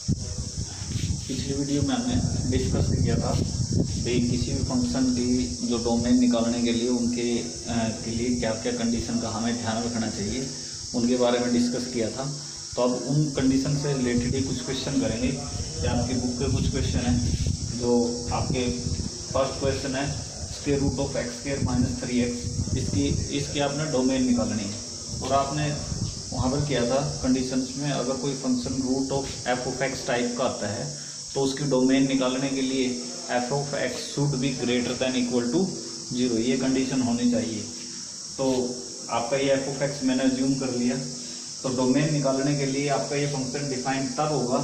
पिछली वीडियो में हमने डिस्कस किया था भाई किसी भी फंक्शन की जो डोमेन निकालने के लिए उनके लिए क्या क्या कंडीशन का हमें ध्यान रखना चाहिए, उनके बारे में डिस्कस किया था। तो अब उन कंडीशन से रिलेटेड ही कुछ क्वेश्चन करेंगे। या आपकी बुक के कुछ क्वेश्चन हैं जो आपके फर्स्ट क्वेश्चन है square root of x square minus 3x, इसकी आपने डोमेन निकालनी है। और आपने वहाँ पर किया था कंडीशंस में अगर कोई function root of f of x type का आता है तो उसकी डोमेन निकालने के लिए f of x should be greater than equal to 0, ये कंडीशन होनी चाहिए। तो आपका ये एफ ऑफ एक्स मैंने अज्यूम कर लिया। तो डोमेन निकालने के लिए आपका ये फंक्शन डिफाइन तब होगा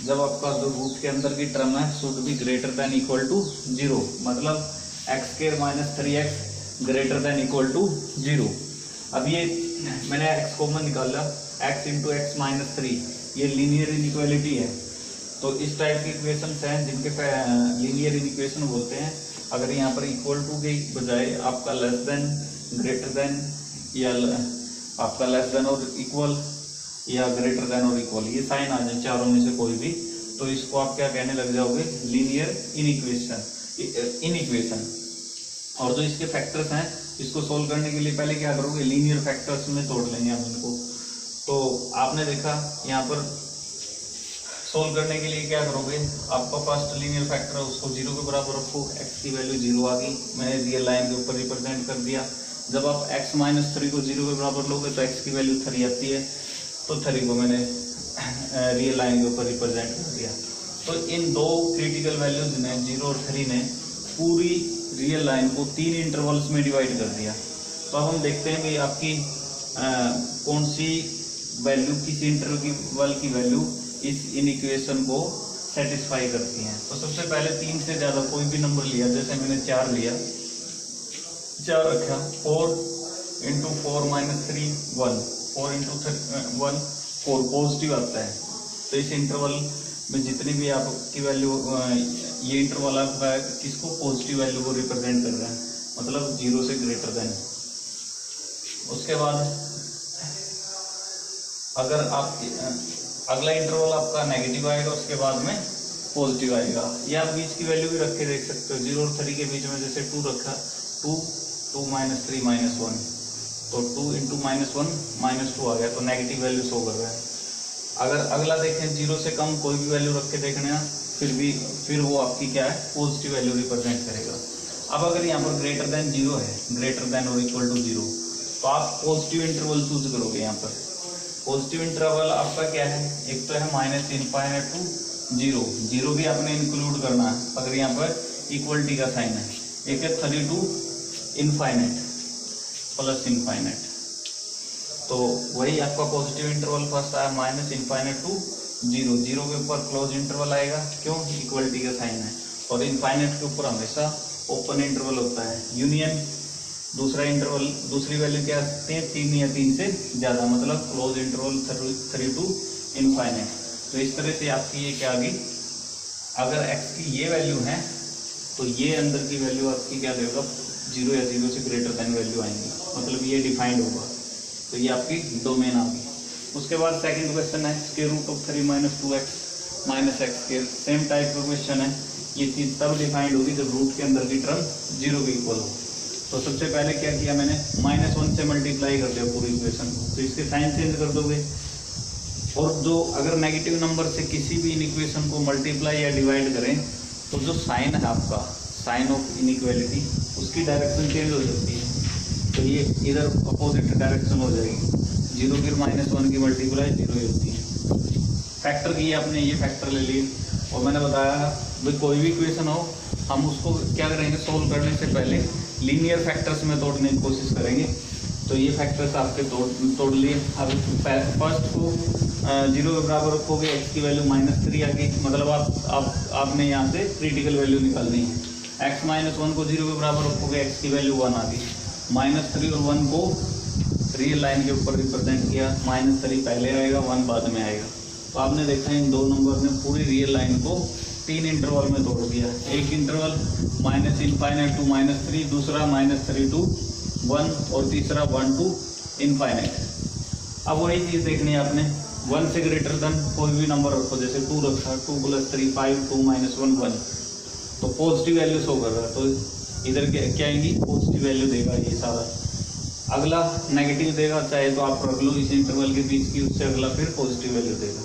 जब आपका जो रूट के अंदर की टर्म है should be greater than equal to 0, मतलब x square minus 3x greater than equal to 0। अब ये मैंने x कॉमन निकाला, x इंटू एक्स माइनस 3, ये लीनियर इनइक्वालिटी है। तो इस टाइप की इक्वेशंस हैं जिनके लीनियर इनइक्वेशन बोलते हैं। अगर यहाँ पर इक्वल टू के बजाय आपका लेस देन, ग्रेटर देन या आपका लेस देन और इक्वल या ग्रेटर देन और इक्वल, ये साइन आ जाए चारों में से कोई भी, तो इसको आप क्या कहने लग जाओगे, लीनियर इनइक्वेशन। और जो इसके फैक्टर्स हैं इसको सोल्व करने के लिए पहले क्या करोगे, लीनियर फैक्टर्स में तोड़ लेंगे हम इनको। तो आपने देखा यहाँ पर सोल्व करने के लिए क्या करोगे, आपका फर्स्ट लीनियर फैक्टर है उसको 0 के बराबर रखो, x की वैल्यू 0 आ गई, मैंने रियल लाइन के ऊपर रिप्रेजेंट कर दिया। जब आप x माइनस 3 को 0 के बराबर लोगे तो x की वैल्यू 3 आती है, तो 3 को मैंने रियल लाइन के ऊपर रिप्रेजेंट कर दिया। तो इन दो क्रिटिकल वैल्यूज ने 0 और 3 ने पूरी रियल लाइन को 3 इंटरवल्स में डिवाइड कर दिया। तो अब हम देखते हैं कि आपकी कौन सी वैल्यू, किस इंटरवल की वैल्यू इस इनइक्वेशन को सेटिस्फाई करती हैं। तो सबसे पहले 3 से ज्यादा कोई भी नंबर लिया, जैसे मैंने 4 लिया, 4 रखा, 4 इंटू 4 माइनस 3 1, 4 इंटू 1 4 पॉजिटिव आता है। तो इस इंटरवल में जितनी भी आपकी वैल्यू, ये इंटरवल आपका किसको, पॉजिटिव वैल्यू को रिप्रेजेंट कर रहा है, मतलब 0 से ग्रेटर देन। उसके बाद अगर आप अगला इंटरवल आपका नेगेटिव आएगा, उसके बाद में पॉजिटिव आएगा। या आप बीच की वैल्यू भी रख के देख सकते हो, 0 और 3 के बीच में जैसे 2 रखा, 2 माइनस 3 माइनस 1, तो 2 इंटू माइनस 1 माइनस 2 आ गया, तो नेगेटिव वैल्यू शो कर रहा है। अगर अगला देखें 0 से कम कोई भी वैल्यू रख के देखना, फिर वो आपकी क्या है, पॉजिटिव वैल्यू रिप्रेजेंट करेगा। अब अगर यहाँ पर ग्रेटर देन 0 है, ग्रेटर देन और इक्वल टू 0, तो आप पॉजिटिव इंटरवल चूज करोगे। यहाँ पर पॉजिटिव इंटरवल आपका क्या है, एक तो है माइनस इनफाइनाइट टू 0, 0 भी आपने इंक्लूड करना है अगर यहाँ पर इक्वलिटी का साइन है। एक है 3 टू इनफाइनाइट प्लस इनफाइनाइट, तो वही आपका पॉजिटिव इंटरवल फर्स्ट आया माइनस इनफाइनाइट टू 0, 0 के ऊपर क्लोज इंटरवल आएगा, क्यों, इक्वलिटी का साइन है। और इनफाइनाइट के ऊपर हमेशा ओपन इंटरवल होता है। यूनियन दूसरा इंटरवल, दूसरी वैल्यू क्या आती है, 3 या 3 से ज्यादा, मतलब क्लोज इंटरवल 3 टू इनफाइनाइट। तो इस तरह से आपकी ये क्या आ गई, अगर x की ये वैल्यू है तो ये अंदर की वैल्यू आपकी क्या देगा, 0 या 0 से ग्रेटर देन वैल्यू आएंगी, मतलब ये डिफाइंड होगा। तो ये आपकी डोमेन आ गई। उसके बाद सेकंड क्वेश्चन है square root of 3 minus 2x minus x square, same type का क्वेश्चन है। ये चीज तब डिफाइंड होगी जब रूट के अंदर की टर्म 0 के इक्वल हो। तो सबसे पहले क्या किया मैंने, -1 से मल्टीप्लाई कर दिया पूरी इक्वेशन को, तो इसके साइन चेंज कर दोगे। और जो अगर नेगेटिव नंबर से किसी भी इनइक्वेशन को मल्टीप्लाई या डिवाइड करें तो जो साइन है आपका, साइन ऑफ इनइक्वालिटी, उसकी डायरेक्शन चेंज हो जाती है। तो ये इधर अपोजिट डायरेक्शन हो जाएगी, 0 फिर -1 की मल्टीप्लाई 0 ही होती है। फैक्टर की आपने ये फैक्टर ले लिए, और मैंने बताया भाई कोई भी इक्वेशन हो हम उसको क्या करेंगे, सोल्व करने से पहले लीनियर फैक्टर्स में तोड़ने की कोशिश करेंगे। तो ये फैक्टर्स आपके तोड़ लिए। अब फर्स्ट को 0 के बराबर रखोगे, x की वैल्यू -3 आ गई, मतलब आपने यहाँ से क्रिटिकल वैल्यू निकालनी है। x माइनस 1 को 0 के बराबर रखोगे, x की वैल्यू 1 आ गई। -3 और 1 को रियल लाइन के ऊपर रिप्रेजेंट किया, -3 पहले आएगा, 1 बाद में आएगा। तो आपने देखा इन दो नंबर ने पूरी रियल लाइन को 3 इंटरवल में तोड़ दिया। एक इंटरवल माइनस इनफाइनाइट टू -3, दूसरा -3 टू 1 और तीसरा 1 टू इनफाइनाइट। अब वही चीज देखनी है आपने, 1 से ग्रेटर देन कोई भी नंबर रखो, जैसे 2 रखा, 2 + 3 5, 2 - 1 1, तो पॉजिटिव वैल्यू शो कर रहा है, तो इधर क्या आएगी, पॉजिटिव वैल्यू देगा ये सारा। अगला नेगेटिव देगा, चाहे तो आप रख लो इस इंटरवल के बीच की, उससे अगला फिर पॉजिटिव वैल्यू देगा।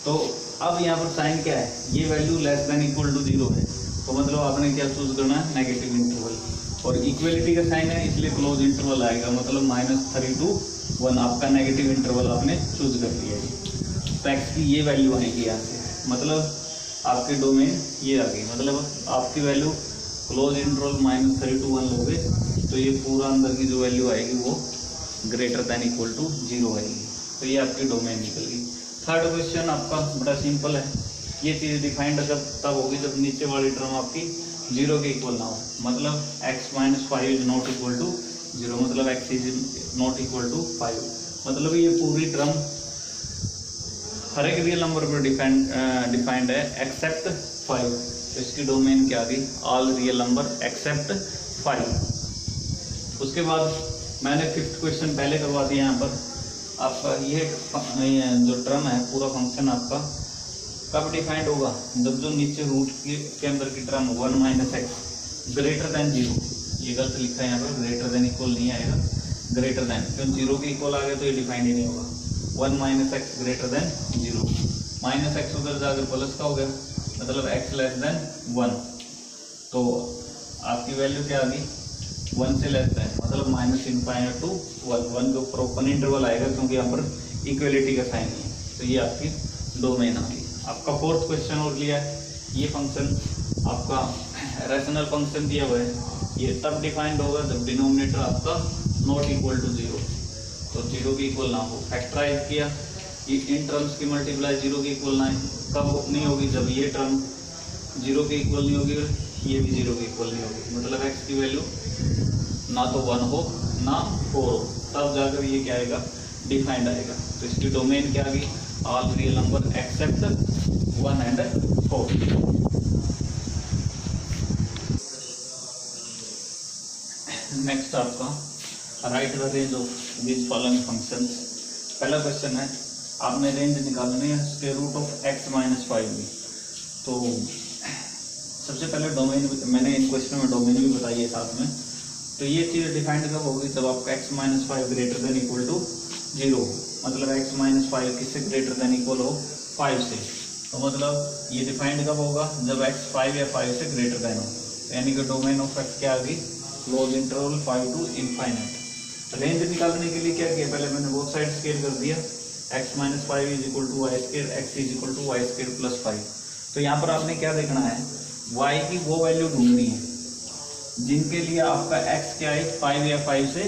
तो अब यहाँ पर साइन क्या है, ये value less than equal to 0 है, तो मतलब आपने क्या चूज करना है, नेगेटिव इंटरवल। और इक्वलिटी का साइन है इसलिए क्लोज इंटरवल आएगा, मतलब -3 to 1 आपका नेगेटिव इंटरवल आपने चूज कर लिया है। तो एक्स की ये वैल्यू आएगी यहाँ से, मतलब आपके डोमेन ये आ गई, मतलब आपकी वैल्यू क्लोज इंटरवल -3 to 1 लोगे तो ये पूरा अंदर की जो वैल्यू आएगी वो ग्रेटर देन इक्वल टू 0 आएगी, तो ये आपकी डोमेन निकल गई। थर्ड क्वेश्चन आपका बड़ा सिंपल है, ये चीज़ डिफाइंड जब तब होगी जब नीचे वाली टर्म आपकी 0 के इक्वल ना हो, मतलब x - 5 is not equal to 0, मतलब x is not equal to 5, मतलब ये पूरी टर्म हर एक रियल नंबर पर डिफाइंड है एक्सेप्ट 5, तो इसकी डोमेन क्या आ गई, ऑल रियल नंबर एक्सेप्ट 5। उसके बाद मैंने 5th क्वेश्चन पहले करवा दिया, यहाँ पर आपका ये जो टर्म है पूरा फंक्शन आपका कब डिफाइंड होगा, जब जो नीचे रूट के अंदर की टर्म 1 - x ग्रेटर देन 0, ये गलत लिखा है यहाँ पर, ग्रेटर देन इक्वल नहीं आएगा, ग्रेटर देन, क्यों 0 के इक्वल आ गया तो ये डिफाइंड ही नहीं होगा। 1 - x ग्रेटर देन 0, -x उधर जाकर प्लस का हो गया, मतलब x लेस देन 1, तो आपकी वैल्यू क्या आ गई, 1 से लेस देन, मतलब -∞ to 1 जो ओपन इंटरवल आएगा, क्योंकि यहाँ पर इक्वलिटी का साइन है, तो ये आपकी डोमेन आ गई। आपका 4th क्वेश्चन और लिया है, ये फंक्शन आपका रैशनल फंक्शन दिया हुआ है, ये तब डिफाइंड होगा जब डिनोमिनेटर आपका नॉट इक्वल टू 0, तो 0 के इक्वल ना हो। फैक्टराइज किया, ये इन टर्म्स की मल्टीप्लाई 0 के इक्वल ना कब नहीं होगी, जब ये टर्म 0 के इक्वल नहीं होगी, ये भी 0 के इक्वल नहीं होगी, मतलब x की वैल्यू ना तो 1 हो ना 4 हो, तब जाकर ये क्या आएगा, डिफाइंड आएगा। तो इसकी डोमेन क्या आ गई, all real number except 1 and 4। Next आपका write the range of this following functions. पहला क्वेश्चन है, आपने रेंज निकालनी है स्क्वायर रूट ऑफ x - 5 में। तो सबसे पहले डोमेन, मैंने इन क्वेश्चन में डोमेन भी बताई है साथ में, तो ये चीज़ डिफाइंड कब होगी, जब आपका x - 5 greater than equal to 0, मतलब x - 5 किससे ग्रेटर देन इक्वल हो, 5 से, तो मतलब ये डिफाइंड कब होगा, जब x 5 या 5 से ग्रेटर देन हो, यानी कि डोमेन ऑफ x क्या आ गई, close interval 5 to infinite. Range निकालने के लिए क्या किया, पहले मैंने बोथ साइड स्केल कर दिया, x - 5 is equal to y square, x is equal to y square plus 5। तो यहाँ पर आपने क्या देखना है, y की वो वैल्यू ढूंढनी है जिनके लिए आपका x क्या है, 5 या 5 से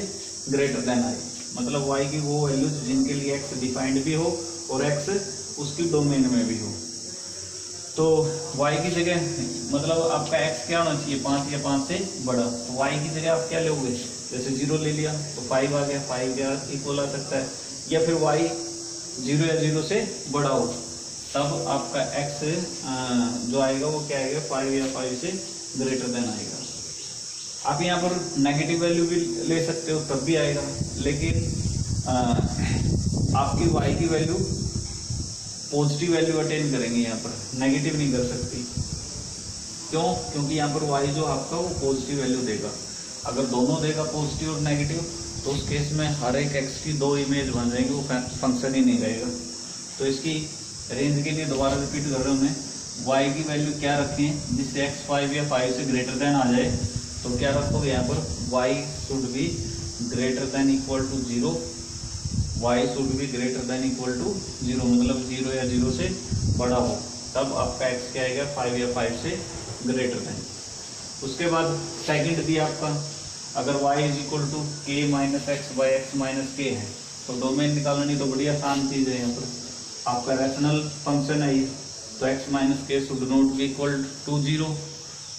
ग्रेटर देन आए, मतलब y की वो वैल्यू जिनके लिए x डिफाइंड भी हो और x उसकी डोमेन में भी हो। तो y की जगह, मतलब आपका x क्या होना चाहिए, 5 या 5 से बड़ा, तो y की जगह आप क्या लोगे, जैसे 0 ले लिया तो 5 आ गया, 5 क्या इक्वल आ सकता है, या फिर y 0 या 0 से बड़ा हो, तब आपका x जो आएगा वो क्या आएगा, 5 या 5 से ग्रेटर देन आएगा। आप यहाँ पर नेगेटिव वैल्यू भी ले सकते हो तब भी आएगा, लेकिन आपकी y की वैल्यू पॉजिटिव वैल्यू अटेन करेंगे, यहाँ पर नेगेटिव नहीं कर सकती। क्यों, क्योंकि यहाँ पर y जो आपका वो पॉजिटिव वैल्यू देगा। अगर दोनों देगा पॉजिटिव और नेगेटिव, तो उस केस में हर एक x की 2 इमेज बन जाएगी, वो फंक्शन ही नहीं रहेगा। तो इसकी रेंज के लिए दोबारा रिपीट कर रहे हैं, y की वैल्यू क्या रखें जिससे x 5 या 5 से ग्रेटर देन आ जाए, तो क्या रखोगे यहाँ पर, y should be greater than equal to 0, y should be greater than equal to 0, मतलब 0 या 0 से बड़ा हो, तब आपका x क्या आएगा, 5 या 5 से ग्रेटर देन। उसके बाद सेकंड दिया आपका, अगर y is equal to k - x by x - k है, तो डोमेन निकालनी तो बड़ी आसान चीज़ है। यहाँ पर आपका रैशनल फंक्शन है ये, तो x - k should not be equal to 0,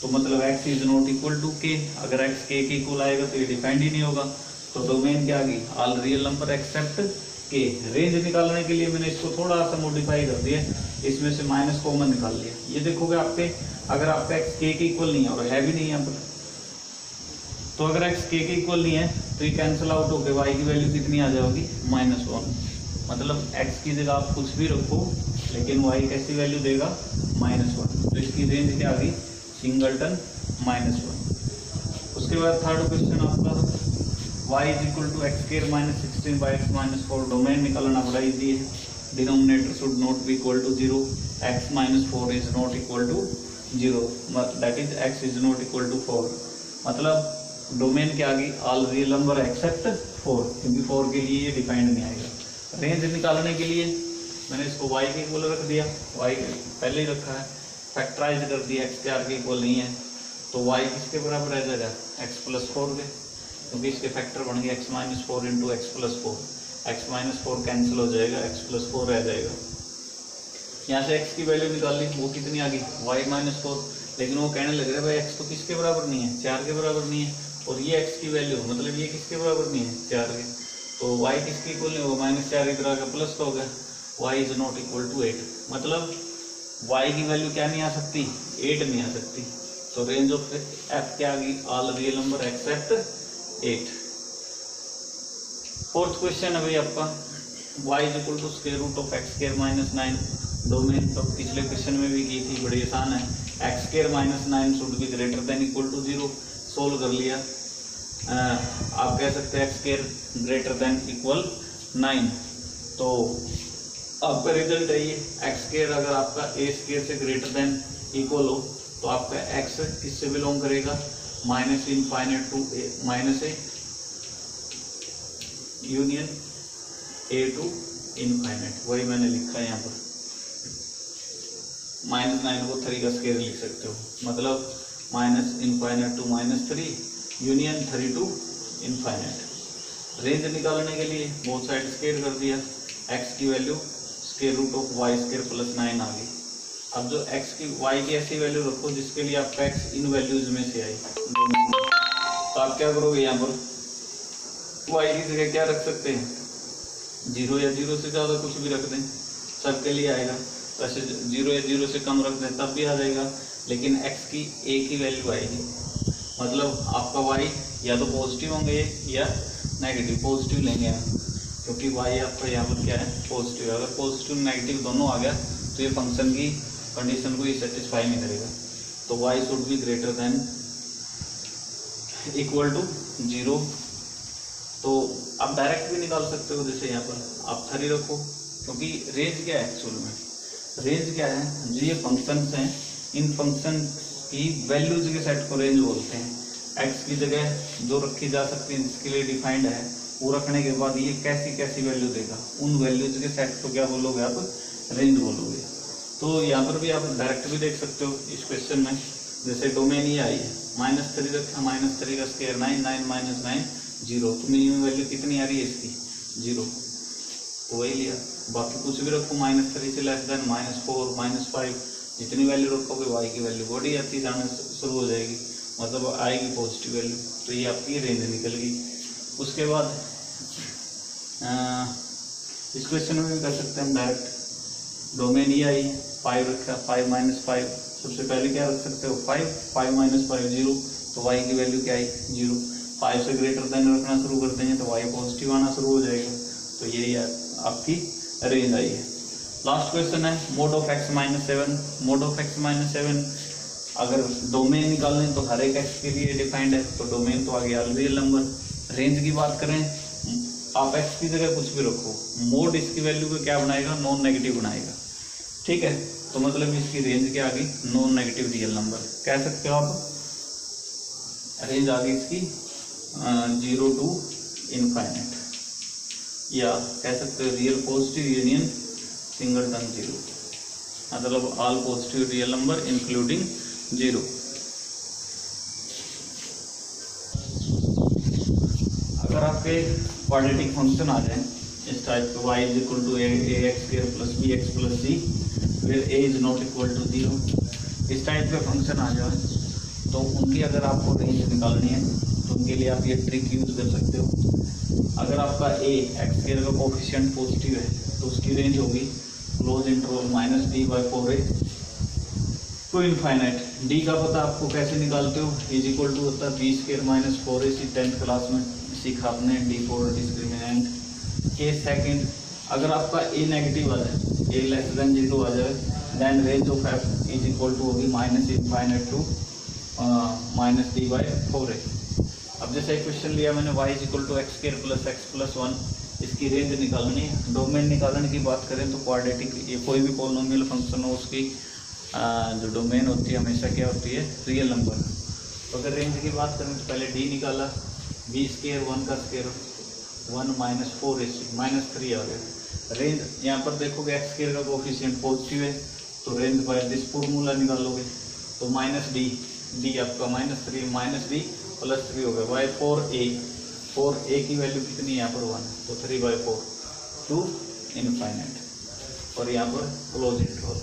तो मतलब x is not equal to k। अगर x k के इक्वल आएगा तो ये डिफाइंड ही नहीं होगा, तो डोमेन क्या आ गई, all real number accept k। Range निकालने के लिए मैंने इसको थोड़ा सा मॉडिफाई कर दिया, इसमें से माइनस कॉमन निकाल लिया। ये देखोगे आपके, अगर आपका x k के इक्वल नहीं है और है भी नहीं यहाँ पर, तो अगर x k के इक्वल नहीं है तो ये कैंसिल आउट होकर y की वैल्यू कितनी आ जाएगी, -1। मतलब x की जगह आप कुछ भी रखो, लेकिन y कैसी वैल्यू देगा, -1। तो इसकी रेंज क्या आ गई, सिंगलटन -1। उसके बाद थर्ड क्वेश्चन आपका y is equal to x square minus 16 by x minus 4। Domain निकालना बड़ा इजी है, denominator should not be equal to 0, x minus 4 is not equal to 0, that is x is not equal to 4। मतलब domain क्या आ गई, all real number accept 4, क्योंकि 4 के लिए ये डिफाइंड नहीं आएगा। रेंज निकालने के लिए मैंने इसको y के इक्वल रख दिया, y पहले ही रखा है, फैक्टराइज कर दिया, x के r के इक्वल नहीं है, तो y किसके बराबर रह जाएगा, x प्लस 4 के, क्योंकि इसके फैक्टर बन गए x minus 4 into x plus 4, x minus 4 cancel हो जाएगा, x प्लस 4 रह जाएगा। यहाँ से x की वैल्यू निकाल ली, वो कितनी आ गई, y माइनस 4, लेकिन वो कहने लग रहा है भाई x तो किसके बराबर नहीं है, 4 के बराबर नहीं है, और ये x की वैल्यू मतलब ये किसके बराबर नहीं है, 4 के, तो y किसके इक्वल नहीं होगा, -4 इधर आ गया प्लस हो गया, y is not equal to 8। मतलब y की वैल्यू क्या नहीं आ सकती, 8 नहीं आ सकती। तो रेंज ऑफ f क्या आ गई, all real number except 8। Fourth question है भाई आपका y is equal to square root of x square minus 9। Domain तो पिछले क्वेश्चन में भी की थी, बड़ी आसान है, x square minus 9 should be greater than equal to 0। Solve कर लिया, आप कह सकते हैं x square greater than equal 9, तो आपका रिजल्ट है ये, एक्स स्क्वायर अगर आपका ए स्क्वायर से ग्रेटर देन इक्वल हो तो आपका एक्स किससे बिलोंग करेगा, minus infinite to minus a union a to infinite, वही मैंने लिखा है यहाँ पर, -9 को 3 का स्क्वायर लिख सकते हो, मतलब minus infinite to -3 union 3 to infinite. Range निकालने के लिए बोथ साइड स्क्वायर कर दिया, x की value square root of y square plus 9 आ गई। अब जो x की y की ऐसी वैल्यू रखो जिसके लिए आपका x इन वैल्यूज में से आई, तो आप क्या करोगे, यहाँ पर y की जगह क्या रख सकते हैं, 0 या 0 से ज़्यादा कुछ भी रख दें, सबके लिए आएगा। वैसे 0 या 0 से कम रख दें तब भी आ जाएगा, लेकिन x की एक ही वैल्यू आएगी, मतलब आपका y या तो पॉजिटिव होंगे या नेगेटिव। पॉजिटिव लेंगे आप, क्योंकि y आपका यहाँ पर क्या है, पॉजिटिव। अगर पॉजिटिव नेगेटिव दोनों आ गया तो ये फंक्शन की कंडीशन को ये सेटिस्फाई नहीं करेगा, तो y should be greater than equal to 0। तो आप डायरेक्ट भी निकाल सकते हो, जैसे यहाँ पर आप 3 रखो, क्योंकि रेंज क्या है एक्चुअल में, रेंज क्या है, जो ये फंक्शंस हैं इन फंक्शन की वैल्यूज के सेट को रेंज बोलते हैं। x की जगह जो रखी जा सकती है जिसके लिए डिफाइंड है, वो रखने के बाद ये कैसी कैसी वैल्यू देगा, उन वैल्यूज के सेट को क्या बोलोगे आप, रेंज बोलोगे। तो यहाँ पर भी आप डायरेक्ट भी देख सकते हो इस क्वेश्चन में, जैसे डोमेन ये आई है, -3 रखा, -3 का स्क्वायर 9, 9 माइनस 9 0, तो मिनिमम वैल्यू कितनी आ रही है इसकी, 0, वही लिया। बाकी कुछ भी रखो, -3 से लेस देन -4 -5, जितनी वैल्यू रखोगे y की वैल्यू बढ़ी आती जाना शुरू हो जाएगी, मतलब आएगी पॉजिटिव वैल्यू, तो ये आपकी रेंज निकल गई। उसके बाद इस क्वेश्चन में भी कर सकते हैं हम डायरेक्ट, डोमेन ये आई 5 रखा, 5 -5, सबसे पहले क्या रख सकते हो 5, 5 - 5 0, तो y की वैल्यू क्या आई 0। 5 से ग्रेटर देन रखना शुरू कर देंगे तो y पॉजिटिव आना शुरू हो जाएगा, तो यही आपकी रेंज आई है। लास्ट क्वेश्चन है mode of x -7। Mode of x -7 अगर डोमेन निकालने तो हर एक x के लिए डिफाइंड है, तो डोमेन तो आ गया रियल नंबर। रेंज की बात करें, आप x की जगह कुछ भी रखो, मोड इसकी वैल्यू को क्या बनाएगा, नॉन नेगेटिव बनाएगा, ठीक है। तो मतलब इसकी रेंज क्या आ गई, नॉन नेगेटिव रियल नंबर कह सकते हो आप। रेंज आ गई इसकी 0 टू इनफाइनाइट, या कह सकते हो रियल पॉजिटिव यूनियन सिंगलटन 0, मतलब all positive real number including 0। अगर आपके क्वाड्रेटिक फंक्शन आ जाए इस टाइप के, y is equal to ax² plus bx plus c, फिर a is not equal to 0, इस टाइप के फंक्शन आ जाए, तो उनकी अगर आपको रेंज निकालनी है तो उनके लिए आप ये ट्रिक यूज कर सकते हो। अगर आपका a x² का कोफिशिएंट पॉजिटिव है तो उसकी रेंज होगी close interval -d/4a to infinite. d का पता आपको कैसे निकालते हो, इज इक्वल टू होता है b² - 4ac, 10th क्लास में सीखा आपने, d4 डिस्क्रिमिनेंट। k सेकंड अगर आपका ए नेगेटिव आ जाए, ए लेस देन 0 आ जाए, then range of f is equal to होगी minus infinite to minus d by 4a। अब जैसे क्वेश्चन लिया मैंने y is equal to x square plus x plus 1, इसकी रेंज निकालनी है। डोमेन निकालने की बात करें तो क्वाड्रेटिक, ये कोई भी पॉलिनोमियल फंक्शन हो उसकी जो डोमेन होती है हमेशा क्या होती है, रियल नंबर। तो अगर रेंज की बात करें तो पहले d निकाला, b स्क्वायर 1 का स्क्वायर 1 माइनस 4ac माइनस 3 आ गया। रेंज यहाँ पर देखोगे एक्स स्क्वायर का कोफिशिएंट पॉजिटिव है तो रेंज बाय दिस फॉर्मूला निकालोगे तो माइनस डी आपका माइनस 3 माइनस डी प्लस 3 हो गया बाय 4a की वैल्यू कितनी है यहाँ पर 1 तो 3/4 टू इनफाइनाइट और यहाँ पर क्लोज इंटरवल।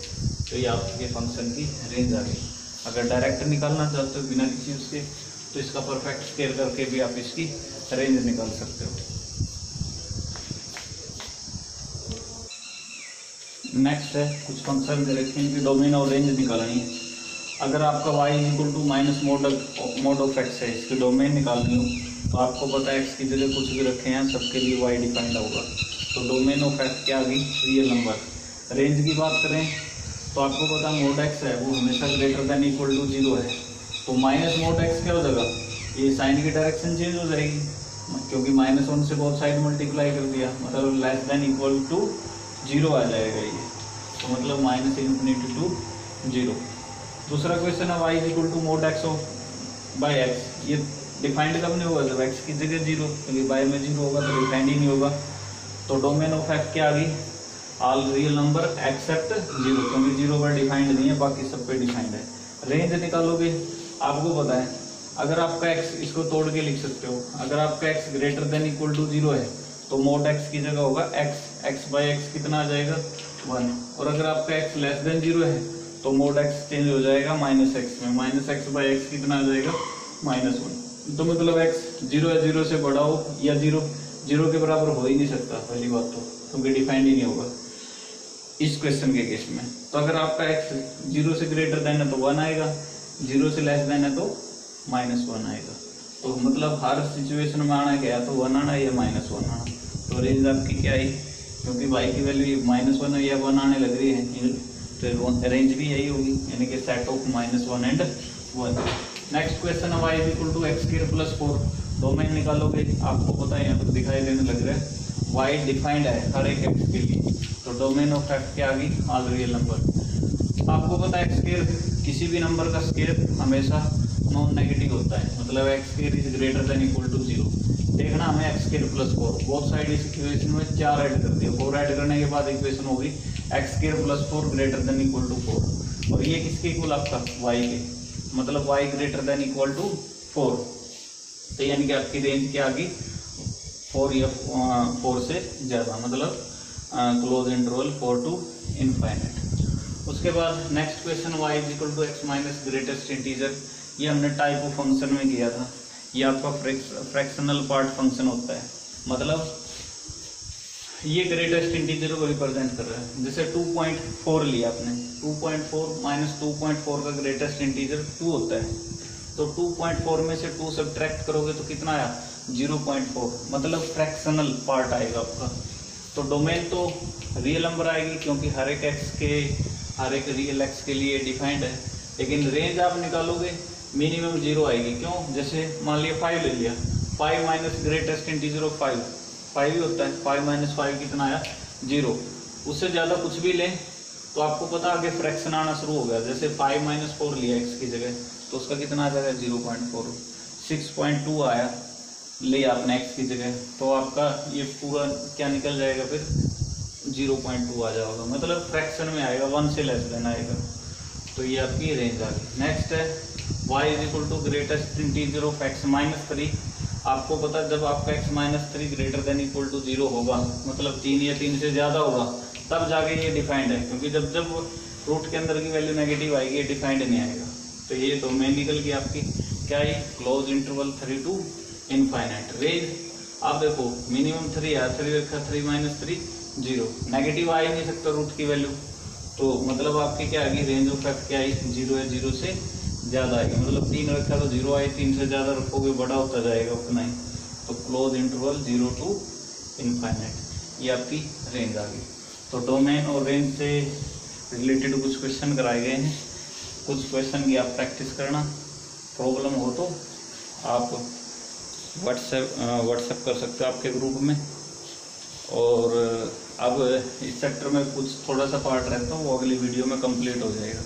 तो ये आपके फंक्शन की रेंज आ गई। अगर डायरेक्ट निकालना चाहते हो बिना किसी उसके तो इसका परफेक्ट स्क्वायर करके भी आप इसकी रेंज निकाल सकते हो। नेक्स्ट है कुछ फंक्शन दे रखे हैं इनकी डोमेन और रेंज निकालनी है। अगर आपका y is equal to minus mod of x है, इसकी डोमेन निकालनी हो तो आपको पता है एक्स की जगह कुछ भी रखे हैं सबके लिए y डिफाइंड होगा। तो डोमेन ऑफ एक्स क्या आ गई, रियल नंबर। रेंज की बात करें तो आपको पता मोड एक्स है वो हमेशा ग्रेटर देन इक्वल टू 0 है, तो माइनस मोड एक्स क्या हो जाएगा, ये साइन की डायरेक्शन चेंज हो जाएगी क्योंकि -1 से बोथ साइड मल्टीप्लाई कर दिया, मतलब लेस देन इक्वल टू 0 आ जाएगा ये, तो मतलब माइनस इन्फिनिटी टू 0। दूसरा क्वेश्चन है y is equal to mod x by x, ये डिफाइंड कब नहीं होगा जब x की जगह 0, क्योंकि बाय में 0 होगा तो डिफाइंड ही नहीं होगा। तो डोमेन ऑफ f क्या आ गई, ऑल रियल नंबर एक्सेप्ट 0, क्योंकि 0 पर डिफाइंड नहीं है बाकी सब पे डिफाइंड है। रेंज निकालोगे, आपको पता है अगर आपका x, इसको तोड़ के लिख सकते हो, अगर आपका x greater than equal to 0 है तो मोड x की जगह होगा x बाई एक्स कितना आ जाएगा 1, और अगर आपका x लेस देन 0 है तो मोड x चेंज हो जाएगा माइनस एक्स में, माइनस एक्स बाई एक्स कितना आ जाएगा -1। तो मतलब x 0 या 0 से बड़ा हो या 0 के बराबर हो ही नहीं सकता पहली बात तो, क्योंकि डिफाइंड ही नहीं होगा इस क्वेश्चन के केस में। तो अगर आपका x 0 से ग्रेटर देन है तो 1 आएगा, 0 से लेस देन है तो -1 आएगा। तो मतलब हर सिचुएशन में आना क्या है, तो 1 आना या -1 आना। तो रेंज आपकी क्या आई, क्योंकि y की वैल्यू -1 या 1 आने लग रही है तो रेंज भी यही होगी, यानी कि set of -1 and 1। Next question है y is equal to x square plus 4, domain निकालोगे, आपको पता है यहाँ पर दिखाई देने लग रहा है y डिफाइंड है हर एक x के लिए, तो डोमेन ऑफ f क्या आ गई, ऑल रियल नंबर। आपको पता है एक्स स्क्वायर, किसी भी नंबर का स्क्वायर हमेशा नॉन नेगेटिव होता है, मतलब x square is greater than equal to 0। देखना हमें x square plus 4, both side इस इक्वेशन में 4 ऐड कर दिया, 4 ऐड करने के बाद इक्वेशन होगी x square plus 4 greater than equal to 4, और ये किसके इक्वल आपका y के, मतलब y greater than equal to 4। तो यानी कि आपकी रेंज क्या आ गई 4 या 4 से ज़्यादा, मतलब क्लोज इंटरवल 4 टू इनफाइनाइट। उसके बाद next question y is equal to x minus greatest integer, ये हमने टाइप ऑफ फंक्शन में किया था। ये आपका फ्रैक्शनल पार्ट फंक्शन होता है, मतलब ये ग्रेटेस्ट इंटीजर को रिप्रेजेंट कर रहा है। जैसे 2.4 लिया आपने, 2.4 माइनस 2.4 का ग्रेटेस्ट इंटीजर 2 होता है, तो 2.4 में से 2 सब्ट्रैक्ट करोगे तो कितना आया 0.4, मतलब फ्रैक्शनल पार्ट आएगा आपका। तो डोमेन तो रियल नंबर आएगी क्योंकि हर एक रियल एक्स के लिए डिफाइंड है, लेकिन रेंज आप निकालोगे मिनिमम 0 आएगी। क्यों, जैसे मान लिया 5 ले लिया, 5 माइनस ग्रेटेस्ट इंटीजर ऑफ 5 ही होता है, 5 माइनस 5 कितना आया 0। उससे ज़्यादा कुछ भी लें तो आपको पता आगे फ्रैक्शन आना शुरू हो गया। जैसे 5 माइनस 4 लिया एक्स की जगह तो उसका कितना आ जाएगा 0.4, 6.2 आया ले आपने एक्स की जगह, तो आपका ये पूरा क्या निकल जाएगा फिर 0.2 आ जाएगा, मतलब फ्रैक्शन में आएगा, 1 से लेस देन आएगा। तो ये आपकी रेंज आ गई। नेक्स्ट है y is equal to greatest integer of x minus 3। आपको पता है जब आपका x minus 3 greater than equal to 0 होगा, मतलब 3 या 3 से ज़्यादा होगा, तब जाके ये डिफाइंड है, क्योंकि जब रूट के अंदर की वैल्यू नेगेटिव आएगी ये डिफाइंड नहीं आएगा। तो ये डोमेन निकल गई आपकी क्या है, close interval 3 to infinite. Range आप देखो मिनिमम 3 है, 3 रखा, 3 माइनस 3 0, नेगेटिव आ ही नहीं सकता रूट की वैल्यू, तो मतलब आपकी क्या आएगी रेंज ऑफ f क्या आई 0 है, 0 से ज़्यादा आएगी, मतलब 3 रखा तो 0 आई, 3 से ज़्यादा रखोगे बड़ा होता जाएगा उतना ही। तो क्लोज इंटरवल 0 टू इनफाइनाइट। ये आपकी रेंज आ गई। तो डोमेन और रेंज से रिलेटेड कुछ क्वेश्चन कराए गए हैं, कुछ क्वेश्चन की आप प्रैक्टिस करना। प्रॉब्लम हो तो आप व्हाट्सएप कर सकते हो आपके ग्रुप में। और अब इस चैप्टर में कुछ थोड़ा सा पार्ट रहता है, वो अगली वीडियो में कंप्लीट हो जाएगा।